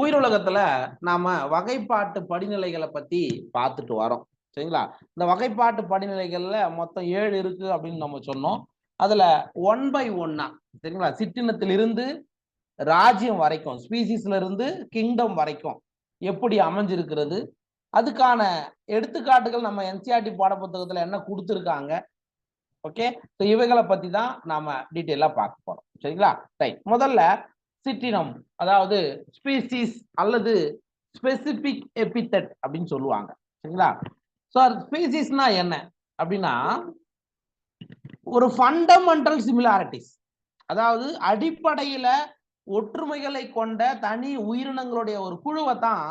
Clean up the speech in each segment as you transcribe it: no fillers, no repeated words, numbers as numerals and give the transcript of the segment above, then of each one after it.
உயிரிழகத்துல நாம வகைப்பாட்டு படிநிலைகளை பத்தி பார்த்துட்டு வரோம். சரிங்களா? இந்த வகைப்பாட்டு படிநிலைகள்ல மொத்தம் 7 இருக்கு அப்படின்னு நம்ம சொன்னோம். அதுல 1 by 1 சரிங்களா, சிற்றினத்திலிருந்து ராஜ்யம் வரைக்கும், ஸ்பீசிஸ்ல இருந்து கிங்டம் வரைக்கும் எப்படி அமைஞ்சிருக்கிறது, அதுக்கான எடுத்துக்காட்டுகள் நம்ம என்சிஆர்டி பாடப்புத்தகத்துல என்ன கொடுத்துருக்காங்க. ஓகே, இவைகளை பத்தி தான் நாம டீட்டெயிலா பார்க்க போறோம். சரிங்களா? ரைட். முதல்ல சிற்றினம், அதாவது ஸ்பீசிஸ் அல்லது ஸ்பெசிபிக் எபித்தட் அப்படின்னு சொல்லுவாங்க. சரிங்களா? ஸோ ஸ்பீசிஸ்னா என்ன அப்படின்னா, ஒரு ஃபண்டமெண்டல் சிமிலாரிட்டிஸ், அதாவது அடிப்படையில ஒற்றுமைகளை கொண்ட தனி உயிரினங்களுடைய ஒரு குழுவை தான்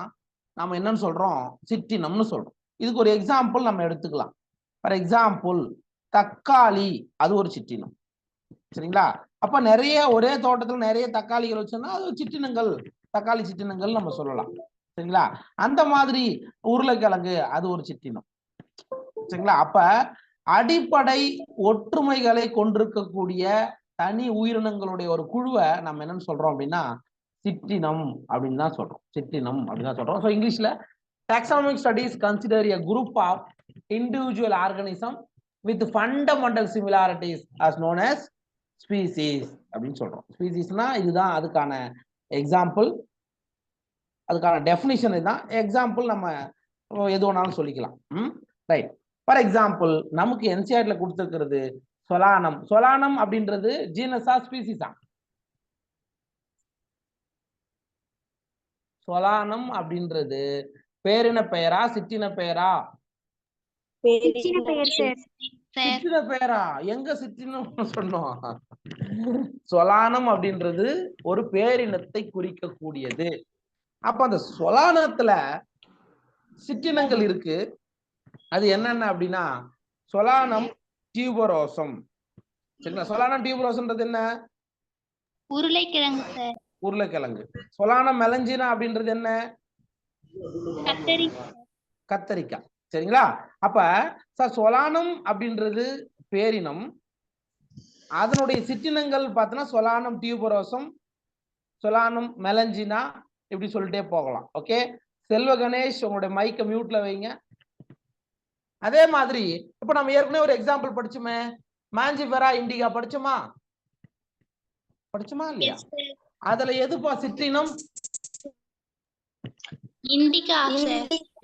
நாம என்னன்னு சொல்றோம், சிற்றினம்னு சொல்றோம். இதுக்கு ஒரு எக்ஸாம்பிள் நம்ம எடுத்துக்கலாம். ஃபார் எக்ஸாம்பிள் தக்காளி, அது ஒரு சிற்றினம். சரிங்களா? அப்ப நிறைய ஒரே தோட்டத்துல நிறைய தக்காளிகள் வச்சோம்னா அது சிற்றினங்கள், தக்காளி சிற்றினங்கள் நம்ம சொல்லலாம். சரிங்களா? அந்த மாதிரி உருளைக்கிழங்கு அது ஒரு சிற்றினம். சரிங்களா? அப்ப அடிப்படை ஒற்றுமைகளை கொண்டிருக்கக்கூடிய தனி உயிரினங்களுடைய ஒரு குழுவை நம்ம என்னன்னு சொல்றோம் அப்படின்னா சிற்றினம் அப்படின்னு தான் சொல்றோம். சிற்றினம் அப்படின்னு தான் சொல்றோம். ஸோ இங்கிலீஷ்ல taxonomic studies consider a group of individual organism with fundamental similarities as known as species அப்படின்னு சொல்றோம். ஸ்பீசிஸ்னா இதுதான் அதுக்கான எக்ஸாம்பிள், அதுக்கான டெஃபினிஷன் இதுதான். எக்ஸாம்பிள் நம்ம எது வேணாலும் சொல்லிக்கலாம். ரைட். ஃபார் எக்ஸாம்பிள் நமக்கு என்சிஆர்ல கொடுத்துருக்கிறது சொலானம். சொலானம் அப்படின்றது ஜீனஸா ஸ்பீசிஸா? சொலானம் அப்படின்றது பேரின பெயரா சிற்றின பெயரா? சிற்றின பெயரா? எங்க சிற்றினம் சொன்னோம்? சொலானம் அப்படின்றது ஒரு பேரினத்தை குறிக்கக்கூடியது. அப்ப அந்த சொலானத்துல சிற்றினங்கள் இருக்கு. அது என்னென்ன அப்படின்னா சொலானம் டியூபரோசம். சரிங்களா? சொலானம் டியூபரோசம்ன்றது என்ன? உருளைக்கிழங்கு சார். உருளைக்கிழங்கு. சொலானம் மெலஞ்சினா அப்படின்றது என்ன? கத்தரிக்காய். சரிங்களா? அப்ப சொலானம் அப்படின்றது பேரினம், அதனுடைய சிற்றினங்கள் பார்த்தோன்னா சொலானம் டியூபரோசம், சொலானம் மெலஞ்சினா, இப்படி சொல்லிட்டே போகலாம். ஓகே, செல்வ கணேஷ் உங்களுடைய மைக்க மியூட்ல வைங்க. அதே மாதிரி இப்ப நம்ம ஏற்கனவே ஒரு எக்ஸாம்பிள் படிச்சுமே, மாஞ்சிஃபெரா இண்டிகா படிச்சோமா? படிச்சுமா இல்லையா? அதுல எதுப்பா சிற்றினம்?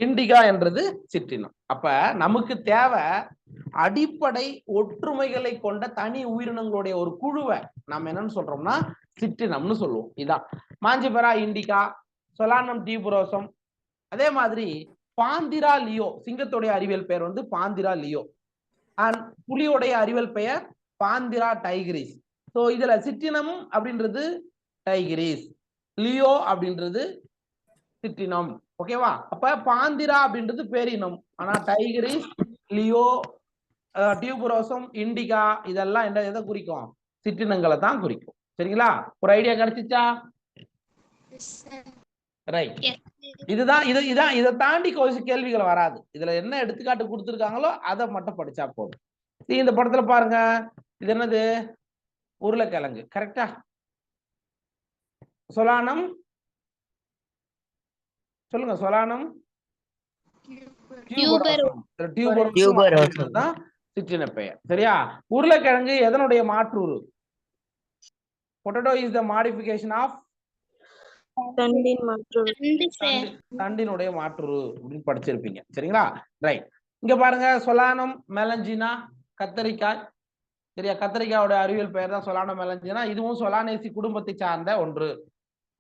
இண்டிகா என்றது சிற்றினம். அப்ப நமக்கு தேவை அடிப்படை ஒற்றுமைகளை கொண்ட தனி உயிரினங்களுடைய ஒரு குழுவை நம்ம என்னன்னு சொல்றோம்னா சிற்றினம்னு சொல்லுவோம். இதான் மாஞ்சிஃபெரா இண்டிகா, சொலானம் டியூபரோசம். அதே மாதிரி பாந்திரா லியோ, சிங்கத்துடைய அறிவியல் பெயர் வந்து பாந்திரா லியோ, அண்ட் புலியோடைய அறிவியல் பெயர் பாந்திரா டைகிரிஸ். ஸோ இதுல சிற்றினம் அப்படின்றது டைகிரிஸ், லியோ அப்படின்றது சிற்றினம். ஓகேவா? அப்ப பாந்திரா அப்படின்றது பேரினம், ஆனா டைகிரிஸ், லியோ, டியூபரோசம், இண்டிகா இதெல்லாம் என்ன எதை குறிக்கும்? சிற்றினங்களை தான் குறிக்கும். சரிங்களா? ஒரு ஐடியா கிடைச்சிச்சா? ரைட். இதுதான் இதுதான் இதை தாண்டி கேள்விகள் வராது. இதுல என்ன எடுத்துக்காட்டு கொடுத்துருக்காங்களோ அதை மட்டும் படிச்சா போதும். இந்த படத்துல பாருங்க, இது என்னது? உருளைக்கிழங்கு. கரெக்டா? சொலானம் சொல்லுங்க. சொலானம் சிற்றின பெயர். சரியா? உருளைக்கிழங்கு எதனுடைய மாற்றுரு? Potato is the modification of தண்டினுடைய மாற்றுரு அப்படின்னு படிச்சிருப்பீங்க. சரிங்களா? ரைட். இங்க பாருங்க, சொலானம் மெலஞ்சினா கத்தரிக்காய். சரியா? கத்தரிக்காயோட அறிவியல் பெயர் தான் சொலானம் மெலஞ்சினா. இதுவும் சொலானேசி குடும்பத்தை சார்ந்த ஒன்று.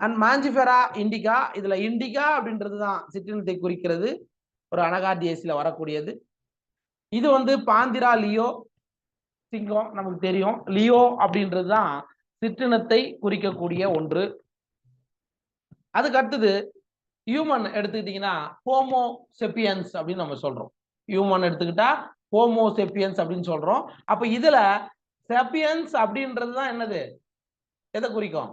அண்ட் மாஞ்சிஃபெரா இண்டிகா, இதுல இண்டிகா அப்படின்றதுதான் சிற்றினத்தை குறிக்கிறது, ஒரு அனகார்டியேசில வரக்கூடியது. இது வந்து பாந்திரா லியோ, சிங்கம் நமக்கு தெரியும். லியோ அப்படின்றதுதான் சிற்றினத்தை குறிக்கக்கூடிய ஒன்று. அதுக்கு அடுத்தது ஹியூமன் எடுத்துக்கிட்டீங்கன்னா ஹோமோ செப்பியன்ஸ் அப்படின்னு நம்ம சொல்றோம். ஹியூமன் எடுத்துக்கிட்டா ஹோமோ செப்பியன்ஸ் அப்படின்னு சொல்றோம். அப்ப இதுல செப்பியன்ஸ் அப்படின்றதுதான் என்னது? எதை குறிக்கும்?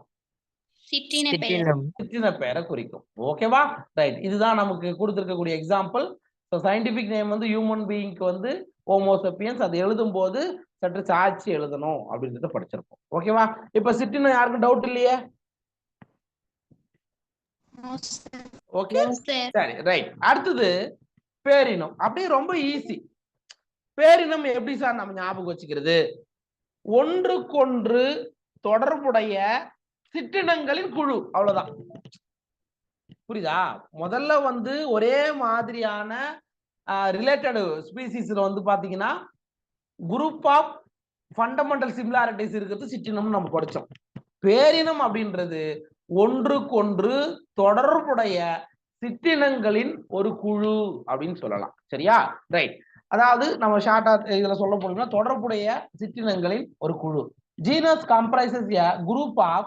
சிற்றின பெயரை குறிக்கும். ஓகேவா? ரைட். இதுதான் நமக்கு கொடுத்திருக்கக்கூடிய எக்ஸாம்பிள். சயின்டிபிக் நேம் வந்து ஹியூமன் பீயிங்க்கு வந்து ஹோமோ செப்பியன்ஸ். அது எழுதும் போது சற்று சாட்சி எழுதணும் அப்படின்றத படிச்சிருப்போம். ஓகேவா? இப்ப சிற்றினம் யாருக்கும் டவுட் இல்லையே? ஓகே சார் சரி ரைட். அடுத்தது பேரினம். அப்படியே ரொம்ப ஈஸி. பேரினம் எப்படி சார் நம்ம ஞாபகம் வச்சுக்கிறது? ஒன்றுக்கொன்று தொடர்புடைய சிற்றினங்களின் குழு, அவ்வளவுதான். புரியுதா? முதல்ல வந்து ஒரே மாதிரியான ரிலேட்டட் ஸ்பீசிஸ்ல வந்து பாத்தீங்கன்னா குரூப் ஆஃப் ஃபண்டமெண்டல் சிமிலாரிட்டிஸ் இருக்கிறது சிற்றினம் நம்ம படிச்சோம். பேரினம் அப்படின்றது ஒன்றுக்கொன்று தொடர்புடைய சிற்றினங்களின் ஒரு குழு அப்படின்னு சொல்லலாம். சரியா? ரைட். அதாவது நம்ம ஷார்ட்டா இதுல சொல்ல போனோம்னா தொடர்புடைய சிற்றினங்களின் ஒரு குழு. Genus comprises a group of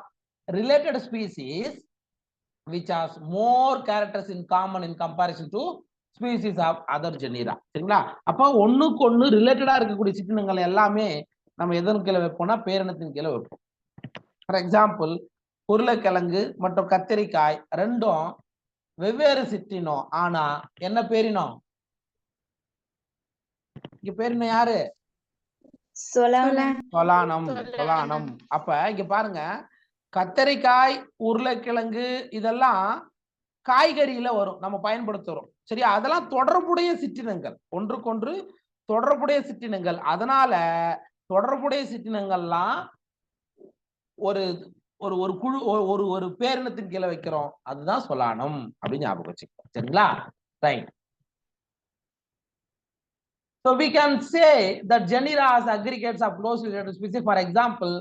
related species which has more characters in common in comparison to species of other genera. சரிங்களா? அப்ப ஒண்ணுக்கு ஒண்ணு ரிலேட்டடா இருக்கக்கூடிய சிற்றினங்கள் எல்லாமே நம்ம எதன் கீழே வைப்போம்னா பேரினத்தின் கீழே வைப்போம். ஃபார் எக்ஸாம்பிள் உருளைக்கிழங்கு மற்றும் கத்திரிக்காய் ரெண்டும் வெவ்வேறு சிற்றினம், ஆனா என்ன பேரினம்? இங்க பேரினம் யாரு? சொலானம். சொலானம். அப்ப இங்க பாருங்க, கத்தரிக்காய் உருளைக்கிழங்கு இதெல்லாம் காய்கறியில வரும், நம்ம பயன்படுத்துறோம். சரியா? அதெல்லாம் தொடர்புடைய சிற்றினங்கள், ஒன்றுக்கொன்று தொடர்புடைய சிற்றினங்கள். அதனால தொடர்புடைய சிற்றினங்கள்லாம் ஒரு ஒரு ஒரு குழு ஒரு ஒரு பேரினத்தின் கீழே வைக்கிறோம், அதுதான் சொலானம் அப்படின்னு ஞாபகம் வச்சுக்கோங்க. சரிங்களா? Right. So we can say that genera as aggregates of closely related species. For example,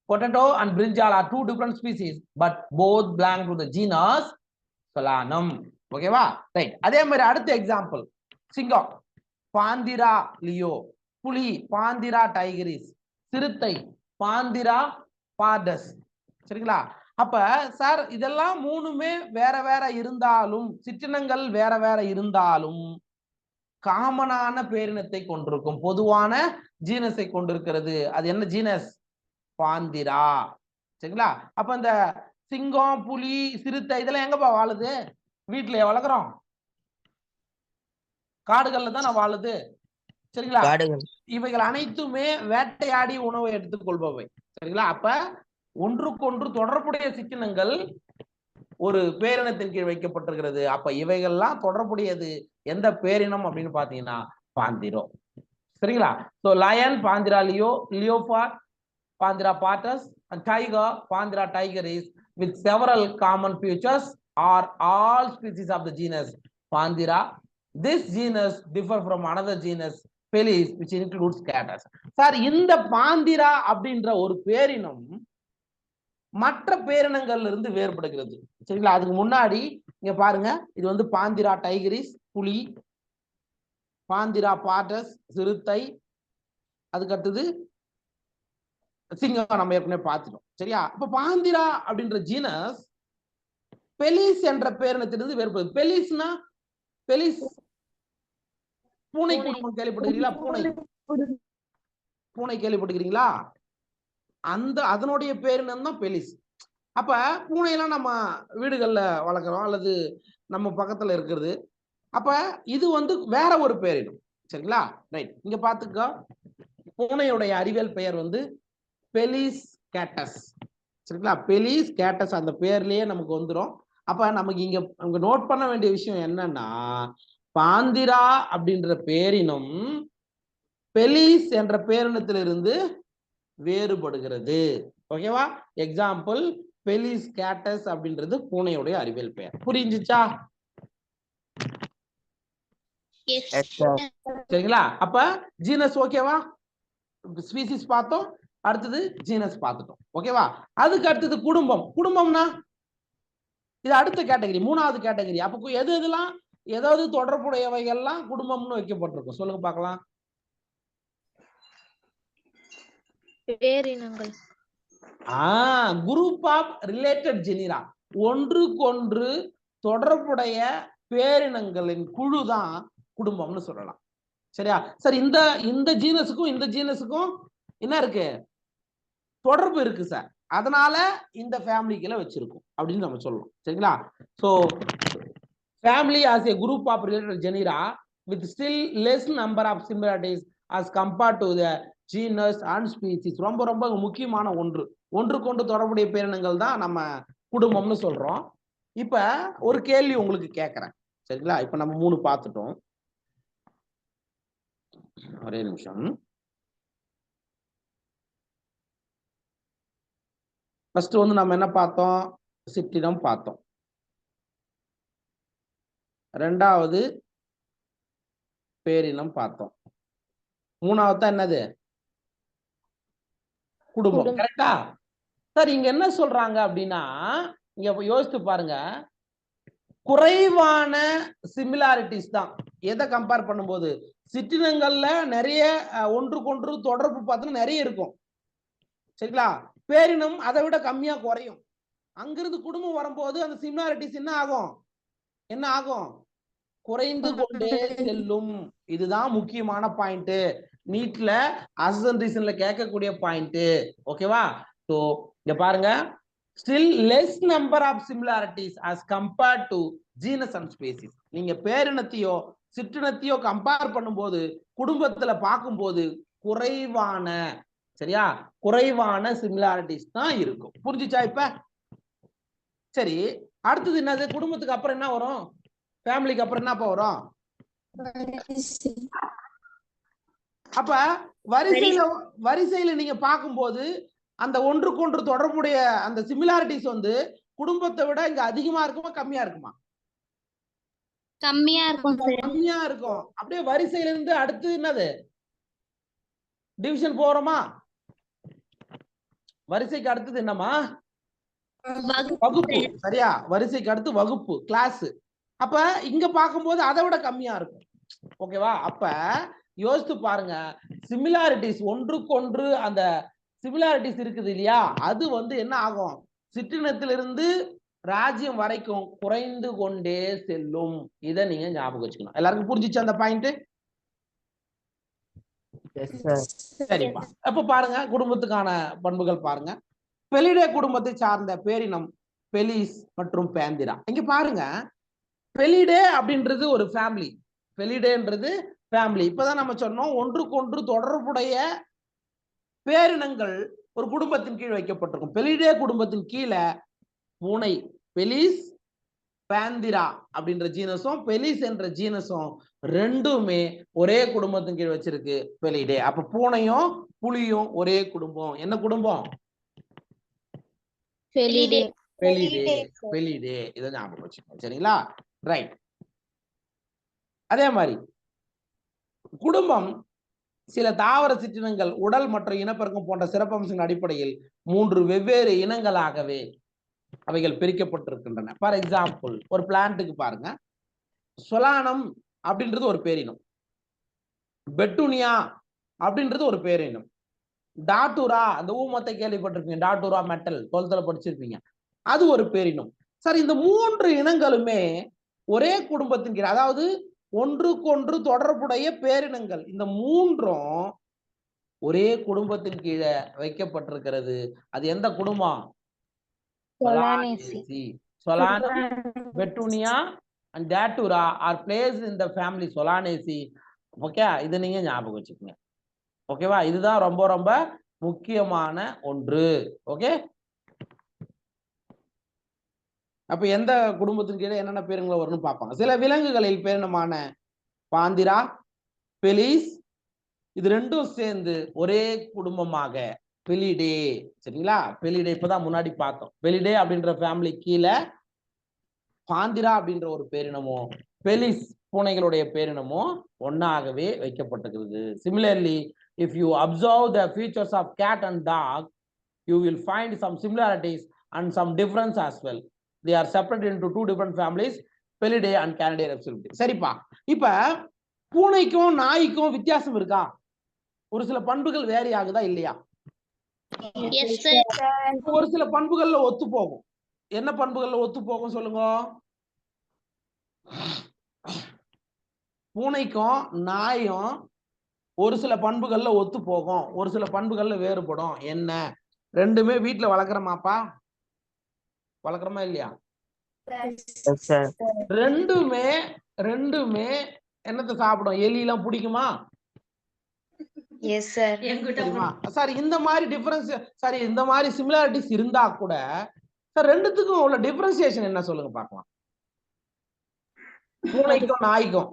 potato and brinjal are two different species, but both belong to the genus Solanum. ஓகேவா? ரைட். அதே மாதிரி அடுத்த எக்ஸாம்பிள் சிங்கம் Bandra Leo, புலி Bandra Tigris, சிறுத்தை பாந்திரா பார்டஸ். சரிங்களா? அப்ப sir இதெல்லாம் மூணுமே வேற வேற இருந்தாலும், சிற்றினங்கள் வேற வேற இருந்தாலும் காமனான பேரினத்தை கொண்டிருக்கும், பொதுவான ஜீனஸை கொண்டிருக்கிறது. அது என்ன ஜீனஸ்? பாந்திரா. சரிங்களா? அப்ப இந்த சிங்கம் புலி சிறுத்தை இதெல்லாம் எங்கப்பா வாழுது? வீட்டுல வளர்க்குறோம், காடுகள்ல தான் வாழுது. சரிங்களா? இவைகள் அனைத்துமே வேட்டையாடி உணவை எடுத்துக் கொள்பவை. சரிங்களா? அப்ப ஒன்றுக்கொன்று தொடர்புடைய சிற்றினங்கள் ஒரு பேரினத்தின் கீழ் வைக்கப்பட்டிருக்கிறது. அப்ப இவைகள்லாம் தொடர்புடையது எந்த பேரினம் அப்படின்னு பாத்தீங்கன்னா பாந்திரோ. சரிங்களா? So lion Panthera leo, leopard Panthera pardus, and tiger Panthera tigris with several common features are all species of the genus Panthera. This genus differ from another genus Felis which includes catus. Sir இந்த பாந்திரா அப்படின்ற ஒரு பேரினம் மற்ற பேரினங்கள்ல இருந்து வேறுபடுகிறது. சரிங்களா? அதுக்கு முன்னாடி இங்க பாருங்க, இது வந்து பாந்திரா டைகரிஸ் புலி, பாந்திரா பார்டஸ் சிறுத்தை, அதுக்கு அடுத்தது சிங்கம் நம்ம ஏற்கனவே பார்த்துட்டோம். சரியா? அப்ப பாந்திரா அப்படின்ற ஜீனஸ் பெலிஸ் என்ற பேரினத்திலிருந்து வேறுபடுது. பெலிஸ்னா பெலிஸ் பூனை குடும்பம் கேள்விப்பட்டிருக்கீங்களா? பூனை கேள்விப்பட்டிருக்கீங்களா? அந்த அதனுடைய பேரினம் தான் பெலிஸ். அப்ப பூனையெல்லாம் நம்ம வீடுகள்ல வளர்க்குறோம் அல்லது நம்ம பக்கத்துல இருக்கிறது. அப்ப இது வந்து வேற ஒரு பேரினம். சரிங்களா? ரைட். இங்க பாத்துக்க, பூனையுடைய அறிவியல் பெயர் வந்து பெலிஸ் கேட்டஸ். சரிங்களா? பெலிஸ் கேட்டஸ் அந்த பேர்லயே நமக்கு வந்துடும். அப்ப நமக்கு இங்க நோட் பண்ண வேண்டிய விஷயம் என்னன்னா, பாந்திரா அப்படின்ற பேரினம் பெலிஸ் என்ற பேரினத்திலிருந்து வேறுபடுகிறது. ஓகேவா? எக்ஸாம்பிள் பெலிஸ் கேட்டஸ் அப்படின்றது பூனையுடைய அறிவியல் பெயர். புரிஞ்சுச்சா? சரிங்களா? அப்ப ஜீனஸ் ஓகேவா? ஸ்பீசிஸ் பார்த்தோம், அடுத்தது ஜீனஸ் பார்த்துட்டோம். ஓகேவா? அதுக்கு அடுத்தது குடும்பம். குடும்பம்னா இது அடுத்த கேட்டகரி, மூணாவது கேட்டகரி. அப்ப எது எதெல்லாம் ஏதாவது தொடர்புடையவைகள்லாம் குடும்பம்னு வைக்கப்பட்டிருக்கும் சொல்லுங்க பார்க்கலாம். பேரினங்கள். குரூப் ஆஃப் ரிலேட்டட் ஜெனிரா, ஒன்றுக்கொன்று தொடர்புடைய பேரினங்களின் குழு தான் குடும்பம்னு சொல்லலாம். சரியா? சரி, இந்த ஜீனஸுக்கும் இந்த ஜீனஸுக்கும் என்ன இருக்கு? தொடர்பு இருக்கு சார். அதனால இந்த ஃபேமிலிக்குள்ள வச்சிருக்கோம் அப்படின்னு நம்ம சொல்லலாம். சரிங்களா? So family as a group of related genera with still less number of similarities as compared to the genus and species. ரொம்ப ரொம்ப முக்கியமான ஒன்றுக்கொண்டு தொடர்புடைய பேரினங்கள் தான் நம்ம குடும்பம்னு சொல்றோம். இப்ப ஒரு கேள்வி உங்களுக்கு கேட்கிறேன், சரிங்களா? இப்ப நம்ம 3 பார்த்துட்டோம். ஒரே நிமிஷம். ஃபர்ஸ்ட் வந்து நம்ம என்ன பார்த்தோம்? சிற்றினம் பார்த்தோம். ரெண்டாவது பேரினம் பார்த்தோம். மூணாவது தான் என்னது? குடும்பம். கரெக்டா? சார் இங்க என்ன சொல்றாங்க அப்படின்னா, இங்க யோசித்து பாருங்க, குறைவான சிமிலாரிட்டிஸ் தான். எதை கம்பேர் பண்ணும்போது சிற்றினங்கள்ல நிறைய ஒன்றுக்கொன்று தொடர்பு பார்த்தோம்னா நிறைய இருக்கும், சரிங்களா? பேரினம் அதை விட கம்மியா குறையும். அங்கிருந்து குடும்பம் வரும்போது அந்த சிமிலாரிட்டிஸ் என்ன ஆகும்? என்ன ஆகும்? குறைந்து கொண்டே செல்லும். இதுதான் முக்கியமான பாயிண்ட். நீட்ல அசன் ரீசன்ல கேட்கக்கூடிய பாயிண்ட். ஓகேவா? சோ இங்க பாருங்க, still less number of similarities as compared to genus and species. நீங்க பேரினத்தையோ சிற்றினத்தையோ கம்பேர் பண்ணும்போது குடும்பத்துல பார்க்கும்போது குறைவான, சரியா, குறைவான சிமிலாரிட்டிஸ் தான் இருக்கும். புரிஞ்சுச்சா இப்ப? சரி, அடுத்தது என்னது? குடும்பத்துக்கு அப்புறம் என்ன வரும்? ஃபேமிலிக்கு அப்புறம் என்னப்பா வரும்? அப்ப வரிசையில நீங்க பார்க்கும்போது அந்த ஒன்றுக்கொன்று தொடர்புடைய அந்த சிமிலாரிட்டிஸ் வந்து குடும்பத்தை விட இங்க அதிகமா இருக்குமா கம்மியா இருக்குமா? கம்மியா இருக்கும் சார். கம்மியா இருக்கும். அப்படியே வரிசையில இருந்து அடுத்து என்னது? டிவிஷன் போறோமா? வரிசைக்கு அடுத்தது என்னமா? வகுப்பு. சரியா? வரிசைக்கு அடுத்து வகுப்பு, கிளாஸ். அப்ப இங்க பார்க்கும்போது அதை விட கம்மியா இருக்கும். ஓகேவா? அப்ப யோசித்து பாருங்க, சிமிலாரிட்டிஸ் ஒன்றுக்கொன்று அந்த சிமிலாரிட்டிஸ் இருக்குது இல்லையா, அது வந்து என்ன ஆகும்? சிற்றினத்திலிருந்து ராஜ்யம் வரைக்கும் குறைந்து கொண்டே செல்லும். இதை நீங்க ஞாபகம் வச்சுக்கணும். எல்லாருக்கும் புரிஞ்சிச்சு அந்த பாயிண்ட்? சரிப்பா. அப்ப பாருங்க, குடும்பத்துக்கான பண்புகள் பாருங்க. பெலிடே குடும்பத்தை சார்ந்த பேரினம் பெலிஸ் மற்றும் பேந்திரா. இங்க பாருங்க, பெலிடே அப்படின்றது ஒரு ஃபேமிலி. பெலிடேன்றது ஃபேமிலி. இப்பதான் நம்ம சொன்னோம், ஒன்றுக்கொன்று தொடர்புடைய பேரினங்கள் ஒரு குடும்பத்தின் கீழ் வைக்கப்பட்டிருக்கும். பெலிடே குடும்பத்தின் கீழே பூனை பெலிஸ், பேந்திரா அப்படின்ற ஜீனஸும் பெலிஸ் என்ற ஜீனஸும் ரெண்டுமே ஒரே குடும்பத்தின் கீழ் வச்சிருக்கு பெலிடே. அப்ப பூனையும் புலியும் ஒரே குடும்பம். என்ன குடும்பம்? பெலிடே. பெலிடே. இதை ஞாபகம் வச்சுக்கோங்க, சரிங்களா? ரைட். அதே மாதிரி குடும்பம் சில தாவர சிற்றினங்கள், உடல் மற்றும் இனப்பெருக்கம் போன்ற சிறப்பம்சங்கள் அடிப்படையில் 3 வெவ்வேறு இனங்களாகவே அவைகள் பிரிக்கப்பட்டிருக்கின்றன. ஃபார் எக்ஸாம்பிள், ஒரு பிளான்ட்டுக்கு பாருங்க, சொலானம் அப்படின்றது ஒரு பேரினம், பெட்டூனியா அப்படின்றது ஒரு பேரினம், டாட்டூரா, அந்த ஊமத்தை கேள்விப்பட்டிருப்பீங்க, டாட்டூரா மெட்டல் 12th படிச்சிருப்பீங்க, அது ஒரு பேரினம். சார் இந்த 3 இனங்களுமே ஒரே குடும்பத்தின் கீழ், அதாவது ஒன்றுக்கொன்று தொடர்புடைய பேரினங்கள், இந்த 3ம் ஒரே குடும்பத்தின் கீழே வைக்கப்பட்டிருக்கிறது. அது எந்த குடும்பம்? Solanaceae. Solanum, Petunia and Datura are placed in the family Solanaceae. Okay, இது நீங்க ஞாபகம் வச்சுக்கோங்க. ஓகேவா? இதுதான் ரொம்ப ரொம்ப முக்கியமான ஒன்று. ஓகே, அப்ப எந்த குடும்பத்தின் கீழே என்னென்ன பேருங்களை வரும்னு பார்ப்பாங்க. சில விலங்குகளில் பேரினமான பாந்திரா, பெலிஸ், இது ரெண்டும் சேர்ந்து ஒரே குடும்பமாக பெலிடே. சரிங்களா? பெலிடே இப்பதான் முன்னாடி பார்த்தோம். பெலிடே அப்படின்ற ஃபேமிலி கீழே பாந்திரா அப்படின்ற ஒரு பேரினமும் பெலிஸ் பூனைகளுடைய பேரினமும் ஒன்னாகவே வைக்கப்பட்டிருக்கிறது. Similarly, if you observe the features of cat and dog, you will find some similarities and some difference as well. They are separated into 2 different families, Felidae and Canidae Reptilia. சரிப்பா. இப்ப பூனைக்கும் நாய்க்கும் வித்தியாசம் இருக்கா? ஒரு சில பண்புகள் vary ஆகுதா இல்லையா? ஒரு சில பண்புகள்ல ஒத்து போகும். என்ன பண்புகள்ல ஒத்து போகும் சொல்லுங்க? பூனைக்கும் நாயும் ஒரு சில பண்புகள்ல ஒத்து போகும், ஒரு சில பண்புகள்ல வேறுபடும். என்ன? ரெண்டுமே வீட்டுல வளர்க்குறோமாப்பா? வளர்க்குறோமா இல்லையா? ரெண்டுமே என்னத்தை சாப்பிடும்? எலி எல்லாம் பிடிக்குமா? சார் இந்த மாதிரி டிஃபரன்ஸ், சாரி இந்த மாதிரி சிமிலாரிட்டிஸ் இருந்தா கூட சார் ரெண்டுத்துக்கும் உள்ள டிஃபரன்சியேஷன் என்ன சொல்லுங்க பார்க்கலாம். பூனைக்கும் நாய்க்கும்.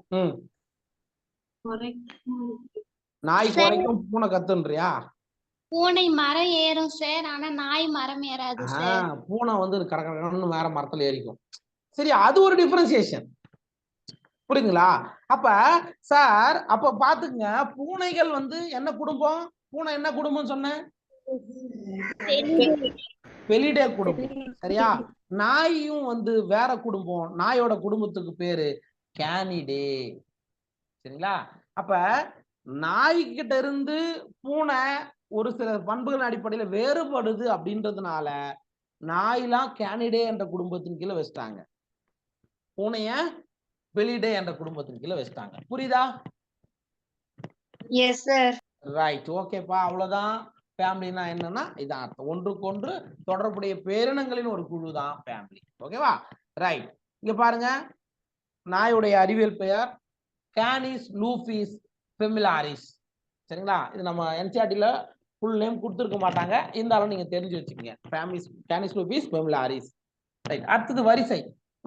நாய் குறைக்கும் பூனை கத்துன்றியா? பூனை மரம் ஏறும் சார், ஆனா நாய் மரம் ஏறாது சார். பூனை வந்து கடற்கடன்னு வேற மரத்துல ஏறிக்கும். சரி, அது ஒரு டிஃபரன்சியேஷன். புரியுதுங்களா? அப்ப சார் அப்ப பாத்துங்க, பூனைகள் வந்து என்ன குடும்பம்? பூனை என்ன குடும்பம் சொன்ன? பெலிடே குடும்பம். சரியா? நாயும் வந்து வேற குடும்பம். நாயோட குடும்பத்துக்கு பேரு கேனிடே. சரிங்களா? அப்ப நாய்கிட்ட இருந்து பூனை ஒரு சில பண்புகள் அடிப்படையில வேறுபடுது அப்படின்றதுனால நாயெல்லாம் கேனிடே என்ற குடும்பத்தின் கீழே வச்சிட்டாங்க, பூனைய பெலிடே என்ற குடும்பத்தின் கீழே வச்சிட்டாங்க. புரியுதா? S sir. ரைட், ஓகேப்பா. அவ்வளவுதான். ஃபேமிலினா என்னன்னா இதான் அர்த்தம். ஒன்றுக்கொன்று தொடர்புடைய பேரினங்களின் ஒரு குழு தான் ஃபேமிலி. ஓகேவா? ரைட். இங்க பாருங்க, நாயுடைய அறிவியல் பெயர் கேனிஸ் லூபிஸ் ஃபெமிலாரிஸ். சரிங்களா? இது நம்ம என்சிஆர்டில ஃபுல் நேம் கொடுத்துருக்க மாட்டாங்க, இருந்தாலும் நீங்க தெரிஞ்சு வச்சுக்கோங்க. ஃபேமிலிஸ் கேனிஸ் லூபிஸ் ஃபெமிலாரிஸ். ரைட். அடுத்தது வரிசை.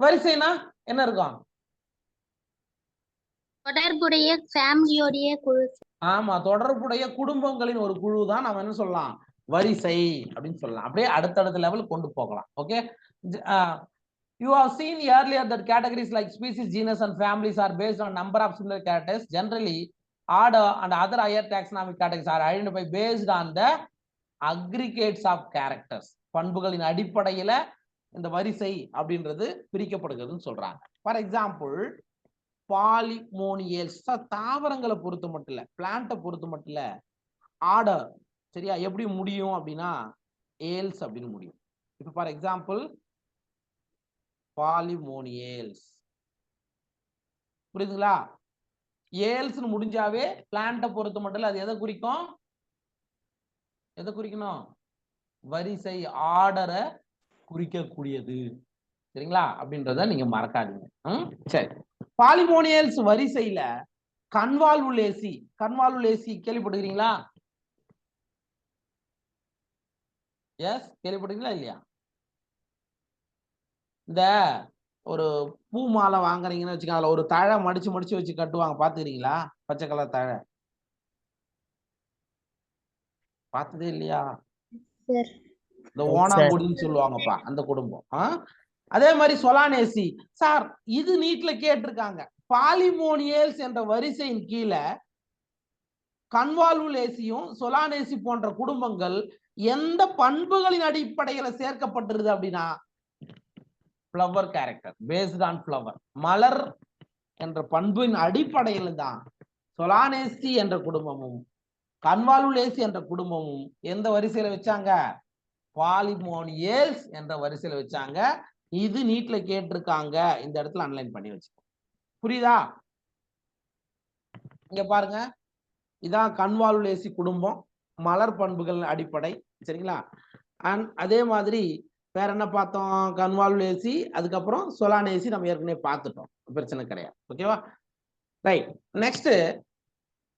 வரிசைனா என்ன இருக்கும்? தொடர்புடைய ஃபேமிலியோடைய குழு. ஆமா, தொடர்புடைய குடும்பங்களின் ஒரு குழு தான் நம்ம என்ன சொல்லலாம்? வரிசை அப்படின்னு சொல்லலாம். அப்படியே அடுத்தடுத்த லெவல் கொண்டு போகலாம். Okay. You have seen earlier that categories like species, genus and families are based on number of similar characters. Generally, order and other higher taxonomic categories are identified based on the aggregates of characters. பண்புகளின் அடிப்படையில இந்த வரிசை அப்படின்றது பிரிக்கப்படுகிறதுன்னு சொல்றாங்க. For example, Polemoniales. தாவரங்களை பொறுத்த மட்டும் இல்ல, பிளான்ட்டை பொறுத்த மட்டும் இல்ல, ஆர்டர் சரியா எப்படி முடியும் அப்படின்னா ஏல்ஸ் அப்படின்னு முடியும். இப்போ ஃபார் எக்ஸாம்பிள் பாலிமோனியல்ஸ். புரியுதுங்களா? ஏல்ஸ் முடிஞ்சாவே பிளான்ட்டை பொறுத்த மட்டும் இல்ல, அது எதை குறிக்கும்? எதை குறிக்கணும்? வரிசை, ஆர்டரை குறிக்கக்கூடியது. சரிங்களா? அப்படின்றத நீங்க மறக்காதீங்க. சரி. பாலிமோனியல்ஸ் வரிசையில கன்வால்வுலேசி. கன்வால்வுலேசி கேள்விப்படுகிறீங்களா? எஸ், கேள்விப்படுறீங்களா இல்லையா? இந்த ஒரு பூ மாலை வாங்குறீங்கன்னு வச்சுக்கோங்க, அதுல ஒரு தழை மடிச்சு மடிச்சு வச்சு கட்டுவாங்க, பாத்துக்கிறீங்களா? பச்சை கலர் தழை பார்த்ததே இல்லையா? இந்த ஓனாங்குடின்னு சொல்லுவாங்கப்பா, அந்த குடும்பம். அதே மாதிரி சொலானேசி. சார் இது நீட்ல கேட்டிருக்காங்க. பாலிமோனியல்ஸ் என்ற வரிசையின் கீழே கன்வால்வுலேசியும் சொலானேசி போன்ற குடும்பங்கள் எந்த பண்புகளின் அடிப்படையில சேர்க்கப்பட்டிருது அப்படின்னா flower character, based on flower, மலர் என்ற பண்பின் அடிப்படையில் தான் சொலானேசி என்ற குடும்பமும் கன்வால்வுலேசி என்ற குடும்பமும் எந்த வரிசையில வச்சாங்க? பாலிமோனியல்ஸ் என்ற வரிசையில வச்சாங்க. இது நீட்ல கேட்டிருக்காங்க, இந்த இடத்துல அன்லைன் பண்ணி வச்சுக்கோ. புரியுதா? இங்க பாருங்க, இதான் கன்வால்வுலேசி குடும்பம், மலர் பண்புகள் அடிப்படை. சரிங்களா? அண்ட் அதே மாதிரி வேற என்ன பார்த்தோம்? கன்வால்வுலேசி, அதுக்கப்புறம் சொலானேசி நம்ம ஏற்கனவே பார்த்துட்டோம், பிரச்சனை கிடையாது. ஓகேவா? ரைட். நெக்ஸ்ட்,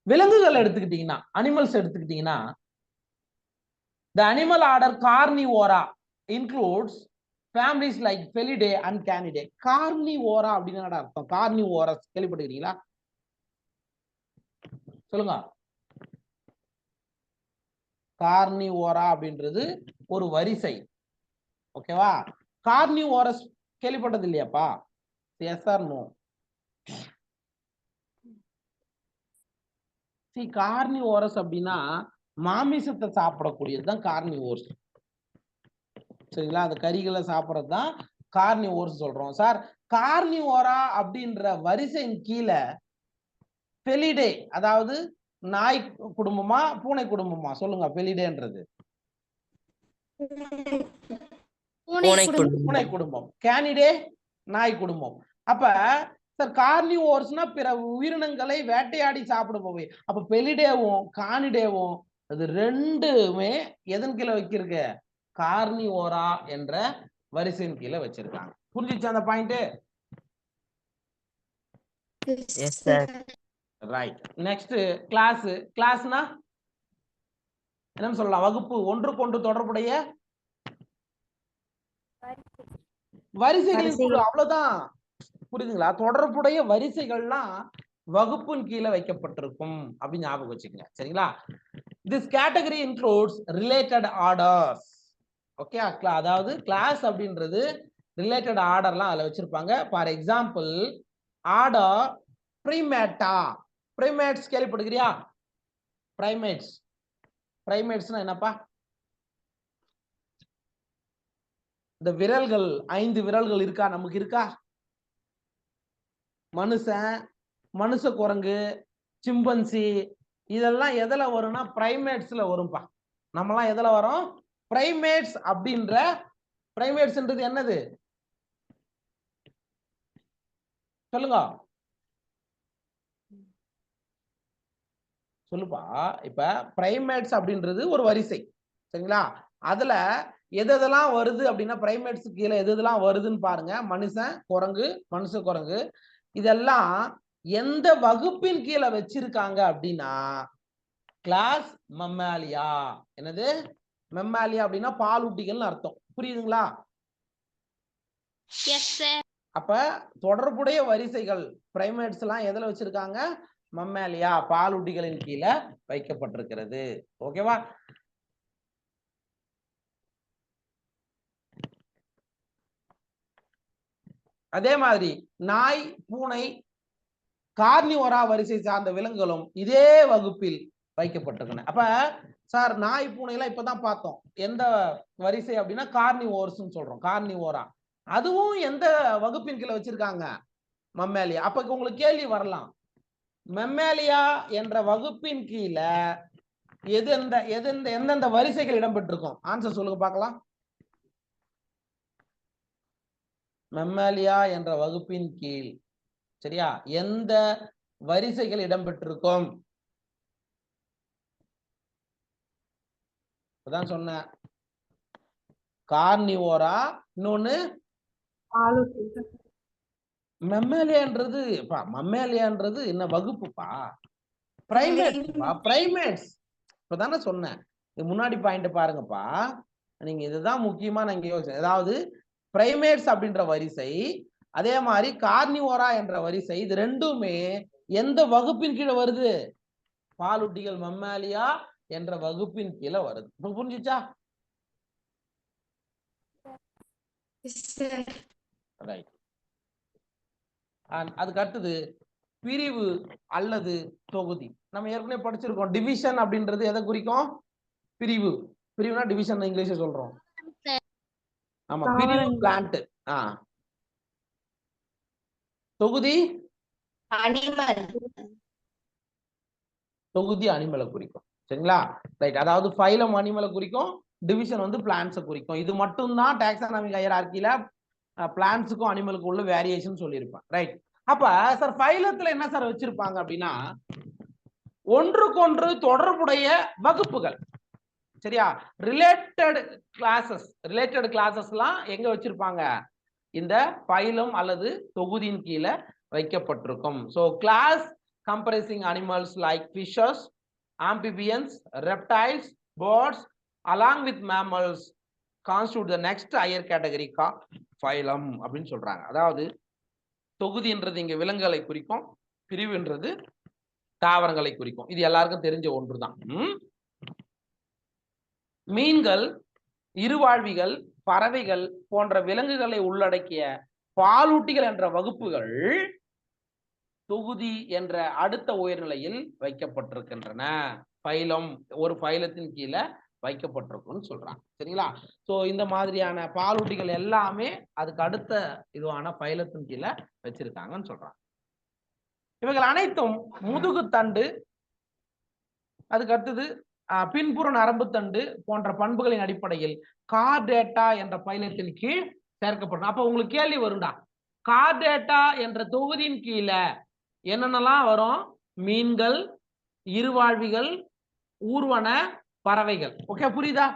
விலங்குகள் எடுத்துக்கிட்டீங்கன்னா, அனிமல்ஸ் எடுத்துக்கிட்டீங்கன்னா, the animal order Carnivora includes families like Felidae and Canidae. Carnivora அப்படின்னா என்ன அர்த்தம்? Carnivorous கேள்விப்பட்டிருக்கீங்களா? சொல்லுங்க. கார்னிவோரா அப்படின்றது ஒரு வரிசை. ஓகேவா? கார்னிவோரஸ் கேள்விப்பட்டது இல்லையாப்பா? S R no? கார்னிவோரஸ் அப்படின்னா மாமிசத்தை சாப்பிடக்கூடியதுதான் கார்னிவோர்ஸ். சரிங்களா? அந்த கறிகளை சாப்பிடறது தான் கார்னிவோர்ஸ் சொல்றோம். சார் கார்னிவோரா அப்படின்ற வரிசையின் கீழே பெலிடே, அதாவது நாய் குடும்பமா பூனை குடும்பமா சொல்லுங்க? பெலிடேன்றது பூனை குடும்பம், கேனிடே நாய் குடும்பம். அப்ப சார் கார்னிவோர்ஸ்னா பிற உயிரினங்களை வேட்டையாடி சாப்பிடுபவை. அப்ப பெலிடேவும் கானிடேவும் அது ரெண்டுமே எதன் கீழே வைக்கிறது? கார்னிவோரா என்ற வரிசையின் கீழே வச்சிருக்காங்க. புரிஞ்சிச்சு அந்த point? Yes sir. Right. Next class. கிளாஸ்னா என்ன சொல்லலாம்? வகுப்பு, ஒன்றுக்கொன்று தொடர்புடைய வரிசைகள் அவ்வளவுதான். புரியுதுங்களா? தொடர்புடைய வரிசைகள்லாம் வகுப்பின் கீழே வைக்கப்பட்டிருக்கும் அப்படின்னு ஞாபகம் வச்சுக்கங்க. சரிங்களா? This category includes related orders. Okay, அதாவது கிளாஸ் அப்படின்றது ரிலேட்டட் ஆர்டர்லாம் அதுல வச்சிருப்பாங்க. ஃபார் எக்ஸாம்பிள் ஆர்டர் பிரைமேட்டா. பிரைமேட்ஸ் கேள்விப்படுகிறியா? பிரைமேட்ஸ். பிரைமேட்ஸ்னா என்னப்பா? இந்த விரல்கள் 5 விரல்கள் இருக்கா? நமக்கு இருக்கா? மனுஷன், மனுஷ குரங்கு, சிம்பன்சி இதெல்லாம் எதுல வரும்னா பிரைமேட்ஸ்ல வரும்பா. நம்மலாம் எதுல வரும்? பிரைமேட்ஸ் அப்படின்ற. பிரைமேட்ஸ்ன்றது என்னது சொல்லுங்க. சொல்லுப்பா. இப்ப பிரைமேட்ஸ் அப்படின்றது ஒரு வரிசை. சரிங்களா? அதுல எதெல்லாம் வருது அப்படின்னா பிரைமேட்ஸ் கீழே எதெல்லாம் வருதுன்னு பாருங்க. மனுஷன், குரங்கு, மனுஷ குரங்கு இதெல்லாம் எந்த வகுப்பின் கீழே வச்சிருக்காங்க அப்படின்னா கிளாஸ் மம்மாலியா. என்னது? மெம்மாலியா அப்படின்னா பாலூட்டிகள்னு அர்த்தம். புரியுதுங்களா? Yes sir. அப்ப தொடர்புடைய வரிசைகள் பிரைமேட்ஸ் எல்லாம் எதுல வச்சிருக்காங்க? மம்மாலியா பாலூட்டிகளின் கீழே வைக்கப்பட்டிருக்கிறது. ஓகேவா? அதே மாதிரி நாய், பூனை, கார்னிவோரா வரிசை சார்ந்த விலங்குகளும் இதே வகுப்பில் வைக்கப்பட்டிருக்கின்றன. அப்ப சார் நாய், பூனை எல்லாம் இப்பதான் பார்த்தோம். எந்த வரிசை அப்படின்னா கார்னிவோர்ஸ் சொல்றோம். கார்னிவோரா அதுவும் எந்த வகுப்பின் கீழே வச்சிருக்காங்க? மம்மாலியா. அப்ப உங்களுக்கு கேள்வி வரலாம், மம்மாலியா என்ற வகுப்பின் கீழே எந்தெந்த வரிசைகள் இடம்பெற்றிருக்கும்? ஆன்சர் சொல்லுங்க பார்க்கலாம். மம்மாலியா என்ற வகுப்பின் கீழ் சரியா எந்த வரிசைகள் இடம்பெற்றிருக்கும்? அதான் சொன்ன கார்னிவோரா, இன்னொன்னு மம்மாலியான்றது. மம்மாலியான்றது என்ன வகுப்புப்பா? பிரைமேட்ஸ்ப்பா. பிரைமேட்ஸ். இப்பதானே சொன்னேன். முன்னாடி பாயிண்ட் பாருங்கப்பா. நீங்க இதுதான் முக்கியமா நான் இங்க யோசிச்சேன். அதாவது பிரைமேட்ஸ் அப்படின்ற வரிசை, அதே மாதிரி கார்னிவோரா என்ற வரிசை, இது ரெண்டுமே எந்த வகுப்பின் கீழே வருது? பாலூட்டிகள் மம்மாலியா என்ற வகுப்பின் கீழே வருது. இப்ப புரிஞ்சுச்சா? ரைட். அதுக்கு அடுத்தது பிரிவு அல்லது தொகுதி. நம்ம ஏற்கனவே படிச்சிருக்கோம். டிவிஷன் அப்படின்றது எதை குறிக்கும்? பிரிவு. பிரிவுனா டிவிஷன் இங்கிலீஷ்ல சொல்றோம். ஆமா, பிரிவு பிளான்ட். தொகுதி தொகுதி அனிமலை குறிக்கும். சரிங்களா? ரைட். அதாவது ஃபைலம் அனிமலை குறிக்கும், டிவிஷன் வந்து பிளான்ட்ஸை குறிக்கும். இது மட்டும் தான் டாக்ஸானமிக் ஹையரார்க்கில பிளான்ட்ஸுக்கும் அனிமலுக்கும் உள்ள வேரியேஷன் சொல்லியிருப்பேன். ரைட். அப்ப சார் ஃபைலத்துல என்ன சார் வச்சிருப்பாங்க அப்படின்னா ஒன்றுக்கொன்று தொடர்புடைய வகுப்புகள். சரியா? ரிலேட்டட் கிளாஸஸ்லாம் எங்க வச்சிருப்பாங்க? இந்த ஃபைலம் அல்லது தொகுதியின் கீழே வைக்கப்பட்டிருக்கும். So class comprising animals like fishes, amphibians, reptiles, birds along with mammals constitute the next higher category called phylum அப்படின்னு சொல்றாங்க. அதாவது தொகுதின்றது இங்க விலங்குகளை குறிக்கும், பிரிவுன்றது தாவரங்களை குறிக்கும். இது எல்லாருக்கும் தெரிஞ்ச ஒன்றுதான். மீன்கள், இருவாழ்விகள், பறவைகள் போன்ற விலங்குகளை உள்ளடக்கிய பாலூட்டிகள் என்ற வகுப்புகள் தொகுதி என்ற அடுத்த உயர்நிலையில் வைக்கப்பட்டிருக்கின்றன. ஃபைலம், ஒரு ஃபைலத்தின் கீழே வைக்கப்பட்டிருக்கும்னு சொல்றாங்க. சரிங்களா? சோ இந்த மாதிரியான பாலூட்டிகள் எல்லாமே அதுக்கு அடுத்த இதுவான ஃபைலத்தின் கீழே வச்சிருக்காங்கன்னு சொல்றாங்க. இவைகள் அனைத்தும் முதுகு தண்டு, அதுக்கு அடுத்தது பின்புற நரம்பு தண்டு போன்ற பண்புகளின் அடிப்படையில் கார்டேட்டா என்ற பைலத்தின் கீழ் சேர்க்கப்படும். அப்ப உங்களுக்கு கேள்வி வரும்டா, கார்டேட்டா என்ற தொகுதியின் கீழே என்னென்னலாம் வரும்? மீன்கள், இருவாழ்விகள், ஊர்வன, பறவைகள். ஓகே, புரியுதா?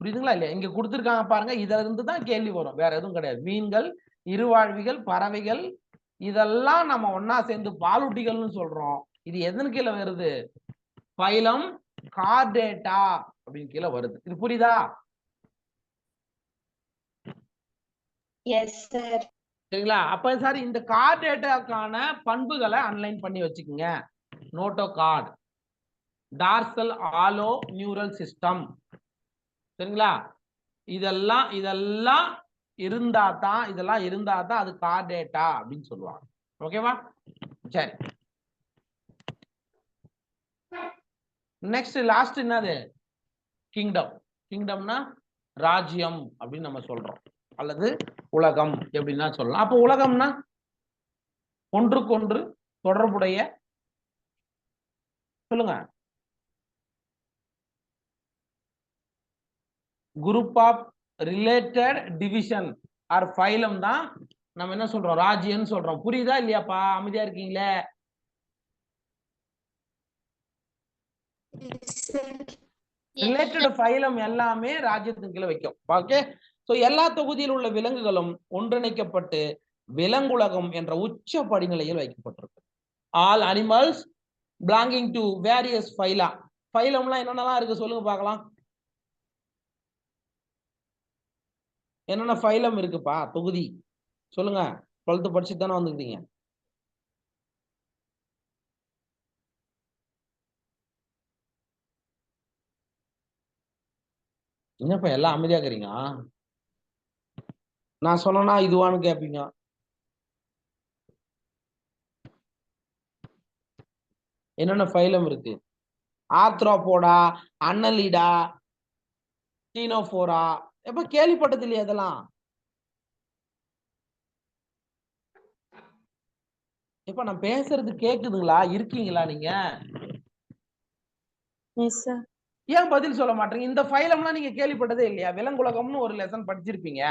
புரியுதுங்களா இல்லையா? இங்க கொடுத்துருக்காங்க பாருங்க, இதுல இருந்து தான் கேள்வி வரும், வேற எதுவும் கிடையாது. மீன்கள், இருவாழ்விகள், பறவைகள் இதெல்லாம் நம்ம ஒன்னா சேர்ந்து பாலூட்டிகள்னு சொல்றோம். இது எதன் கீழே வருது? ஃபைலம் கார்டேட்டா அப்படின்னு கீழே வருது. இது புரியுதா? Yes sir. சரிங்களா? அப்ப சார் இந்த கார்டு டேட்டாக்கான பண்புகளை அன்லைன் பண்ணி வச்சுக்கோங்க. நோட்டோ கார்டு, டார்சல் ஆலோ நியூரல் சிஸ்டம். சரிங்களா? இதெல்லாம் இருந்தா தான் அது கார்டு டேட்டா அப்படின்னு சொல்லுவாங்க. ஓகேவா? சரி, நெக்ஸ்ட் லாஸ்ட் என்னது? கிங்டம். கிங்டம்னா ராஜ்யம் அப்படின்னு நம்ம சொல்றோம், அல்லது உலகம் எப்படின்னா சொல்லலாம். அப்ப உலகம்னா ஒன்றுக்கொன்று தொடர்புடைய, சொல்லுங்க, group of related division or phylum தான் நம்ம என்ன சொல்றோம்? ராஜ்யம் சொல்றோம். புரியுதா இல்லையாப்பா? அமைதியா இருக்கீங்களே? ரிலேட்டட் ஃபைலம் எல்லாமே ராஜ்யத்தின் கீழே வைக்கும். ஓகே, சோ எல்லா தொகுதியில் உள்ள விலங்குகளும் ஒன்றிணைக்கப்பட்டு விலங்குலகம் என்ற உச்ச படிநிலையில் வைக்கப்பட்டிருக்கு. All animals belonging to various phyla. ஃபைலம்லாம் என்னென்னலாம் இருக்கு சொல்லுங்க பார்க்கலாம். என்னென்ன ஃபைலம் இருக்குப்பா? தொகுதி சொல்லுங்க. 12th படிச்சுட்டு தானே வந்துருக்கீங்க. என்னப்பா எல்லாம் அமைதியா இருக்கிறீங்க? நான் சொன்னா இதுவான்னு கேட்பீங்க. என்னென்ன ஃபைலம் இருக்கு? Arthropoda, அன்னலிடா, Ctenophora. எப்ப கேள்விப்பட்டது இல்லையா இதெல்லாம்? இப்ப நான் பேசுறது கேக்குதுங்களா? இருக்கீங்களா நீங்க? ஏன் பதில் சொல்ல மாட்டீங்க? இந்த ஃபைலம்லாம் நீங்க கேள்விப்பட்டதே இல்லையா? விலங்குலகம்னு ஒரு லெசன் படிச்சிருப்பீங்க.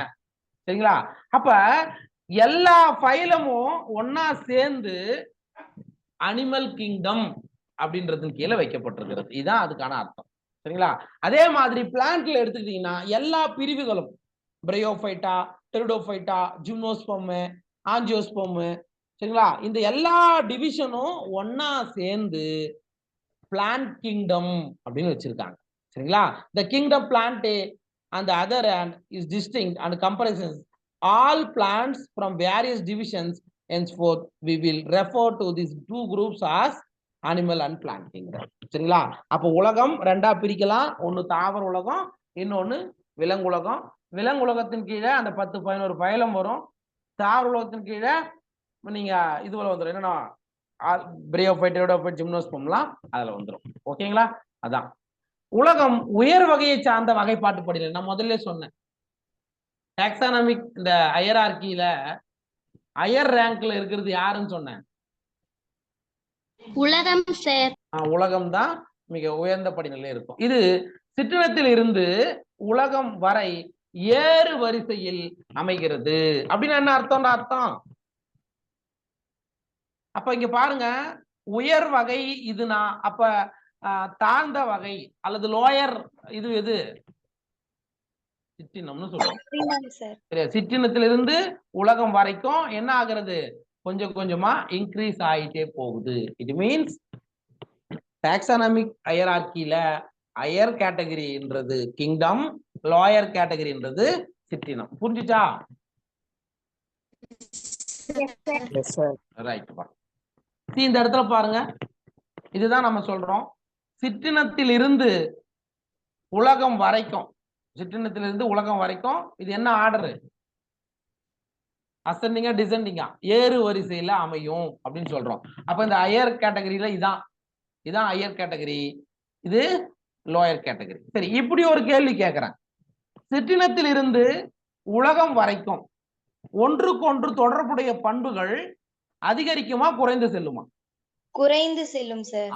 சரிங்களா? அப்ப எல்லா ஃபைலமும் ஒன்னா சேர்ந்து அனிமல் கிங்டம் அப்படின்றதுக்கு கீழே வைக்கப்பட்டிருக்கிறது. இதுதான் அதுக்கான அர்த்தம். சரிங்களா? அதே மாதிரி பிளான்ட்ல எடுத்துக்கிட்டீங்கன்னா எல்லா பிரிவுகளும் பிரையோஃபைட்டா, டெரிடோஃபைட்டா, ஜிம்னோஸ்போம், ஆஞ்சியோஸ்போம், சரிங்களா, இந்த எல்லா டிவிஷனும் ஒன்னா சேர்ந்து பிளான்ட் கிங்டம் அப்படின்னு வச்சிருக்காங்க. சரிங்களா? the kingdom plant and the other hand is distinct and comprises all plants from various divisions. Henceforth we will refer to these two groups as animal and plant kingdom. சரிங்களா? அப்ப உலகம் ரெண்டா பிரிக்கலாம். ஒன்னு தாவர உலகம், இன்னொன்னு விலங்குலகம். விலங்குலகத்தின் கீழே அந்த 10-11 பைலம் வரும். தாவர உலகத்தின் கீழே நீங்க இதுல வந்துடும். என்னன்னா பிரையோஃபைட், டெரிடோஃபைட், ஜிம்னோஸ்போம்லாம் அதுல வந்துடும். ஓகேங்களா? அதான் உலகம் உயர் வகையை சார்ந்த வகைப்பாட்டு படிநிலை. நான் முதல்ல சொன்னேன், டாக்ஸானமிக் இந்த ஹையரார்கியில ஹையர் ரேங்க்ல இருக்கிறது யாருன்னு சொன்னேன்? உலகம் சார். உலகம் தான் மிக உயர்ந்த படிநிலை இருக்கும். இது சிற்றினத்தில் இருந்து உலகம் வரை ஏறு வரிசையில் அமைகிறது. அப்படின்னு என்ன அர்த்தம்? அப்ப இங்க பாருங்க, உயர் வகை இதுனா அப்ப தாழ்ந்த வகை அல்லது லோயர் இது எது? சிற்றினம்னு சொல்றோம். சிற்றினத்திலிருந்து உலகம் வரைக்கும் என்ன ஆகிறது? கொஞ்சம் கொஞ்சமா இன்க்ரீஸ் ஆயிட்டே போகுது. இட் மீன்ஸ் டாக்ஸானமிக் ஹையரார்கியில ஹையர் கேட்டகரின்றது கிங்டம், லோயர் கேட்டகரின்றது சிற்றினம். புரிஞ்சுச்சா? ரைட். இந்த இடத்துல பாருங்க, இதுதான் நம்ம சொல்றோம் சிற்றினத்தில் இருந்து உலகம் வரைக்கும். சிற்றினத்திலிருந்து உலகம் வரைக்கும் இது என்ன ஆர்டர்? அசெண்டிங்கா டிசெண்டிங்கா? ஏறு வரிசையில அமையும் அப்படின்னு சொல்றோம். அப்ப இந்த ஹையர் கேட்டகரியில இதான் ஹையர் கேட்டகரி, இது லோயர் கேட்டகரி. சரி, இப்படி ஒரு கேள்வி கேட்கிறேன். சிற்றினத்தில் இருந்து உலகம் வரைக்கும் ஒன்றுக்கொன்று தொடர்புடைய பண்புகள் அதிகரிக்குமா குறைந்து செல்லுமா? குறைந்து செல்லும் சார்.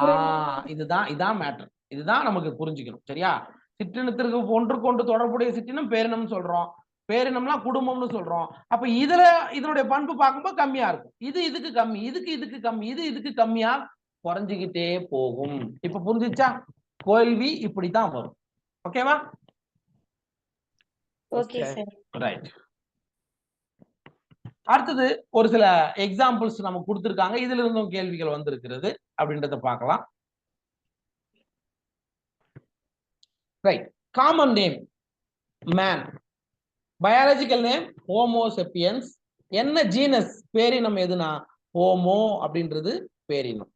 இதான் மேட்டர். இதுதான் நமக்கு புரிஞ்சுக்கணும். சரியா? சிற்றினத்திற்கு ஒன்றுக்கொண்டு தொடர்புடைய சிற்றினம் பேரினம் சொல்றோம். பேரினம்லாம் குடும்பம்னு சொல்றோம். அப்ப இதனுடைய பண்பு பார்க்கும்போது கம்மியா இருக்கும். இதுக்கு கம்மி, இதுக்கு கம்மி, இதுக்கு கம்மியா குறைஞ்சுக்கிட்டே போகும். இப்ப புரிஞ்சுச்சா? கேள்வி இப்படித்தான் வரும். ஓகேவா? Okay sir. ரைட். அடுத்தது ஒரு சில எக்ஸாம்பிள்ஸ் நமக்கு கொடுத்திருக்காங்க. இதுல இருந்தும் கேள்விகள் வந்திருக்கிறது அப்படின்றத பார்க்கலாம். Right. Common name man. Biological name Homo sapiens. என்ன ஜீனஸ் பேரினம் எதுனா ஹோமோ அப்படின்றது பேரினம்.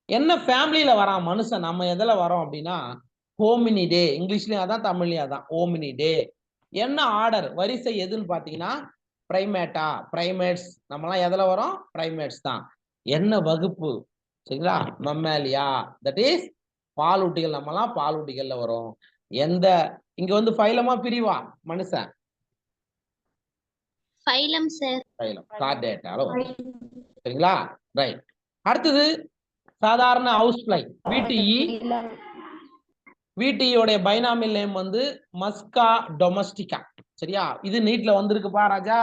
என்ன ஃபேமிலியில வரான் மனுஷன், நம்ம எதுல வரோம் அப்படின்னா ஹோமினிடே, இங்கிலீஷ்லயும் அதான் தமிழ்லயும் அதான் ஹோமினிடே. என்ன ஆர்டர் வரிசை எதுன்னு பாத்தீங்கன்னா பிரைமேட்டா, பிரைமேட்ஸ். நம்மலாம் எதுல வரோம், பிரைமேட்ஸ் தான். என்ன வகுப்பு சரிங்களா, மம்மேலியா, தட் இஸ் பாலூட்டிகள். நம்மலாம் பாலூட்டிகள்ல வரும். எந்த இங்க வந்து ஃபைலமா பிரிவா மனுஷன், ஃபைலம் சார். ஃபைலம் கார்டேட்டால வரும் சரிங்களா. ரைட். அடுத்தது சாதாரண house fly VTE. VTE binomial name வந்து மஸ்கா டொமஸ்டிகா. சரியா, இது நீட்ல வந்திருக்குப்பா ராஜா.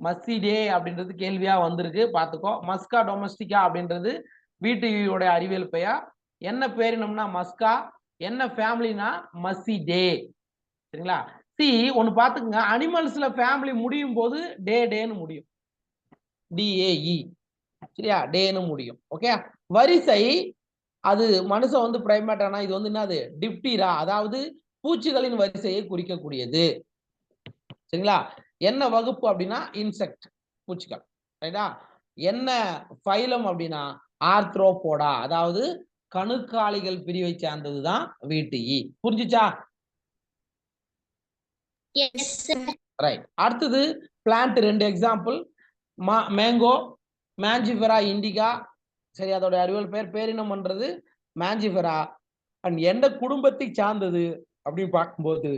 மஸ்ஸிடே அப்படின்றது கேள்வியா வந்திருக்கு, பாத்துக்கோ. மஸ்கா டொமஸ்டிகா அப்படின்றது VTE அறிவியல் பெயர். என்ன பேரினம்னா மஸ்கா, என்ன ஃபேமிலினா மஸ்ஸிடே. சரிங்களா. சி ஒன்னு பாத்துக்கங்க, அனிமல்ஸ்ல ஃபேமிலி முடியும் போது டேன்னு முடியும், DAE. சரியா, டேன்னு முடியும். ஓகே. வரிசை அது மனுஷன் வந்து பிரைமேட்டானா இது வந்து என்னது டிப்டீரா, அதாவது பூச்சிகளின் வரிசையை குறிக்கக்கூடியது. சரிங்களா. என்ன வகுப்பு அப்படின்னா இன்செக்ட், பூச்சிகள். ரைட்டா. என்ன ஃபைலம் அப்படின்னா ஆர்த்ரோபோடா, அதாவது கணுக்காலிகள் பிரிவை சார்ந்ததுதான் VTE. புரிஞ்சுச்சா? S sir. ரைட். அடுத்தது plant 2 example. Mango, Mangifera Indica. சரி, அதோட அறிவியல் பெயர் பேரினம் பண்றது மேஞ்சிஃபெரா. அண்ட் எந்த குடும்பத்தை சார்ந்தது அப்படின்னு பார்க்கும்போது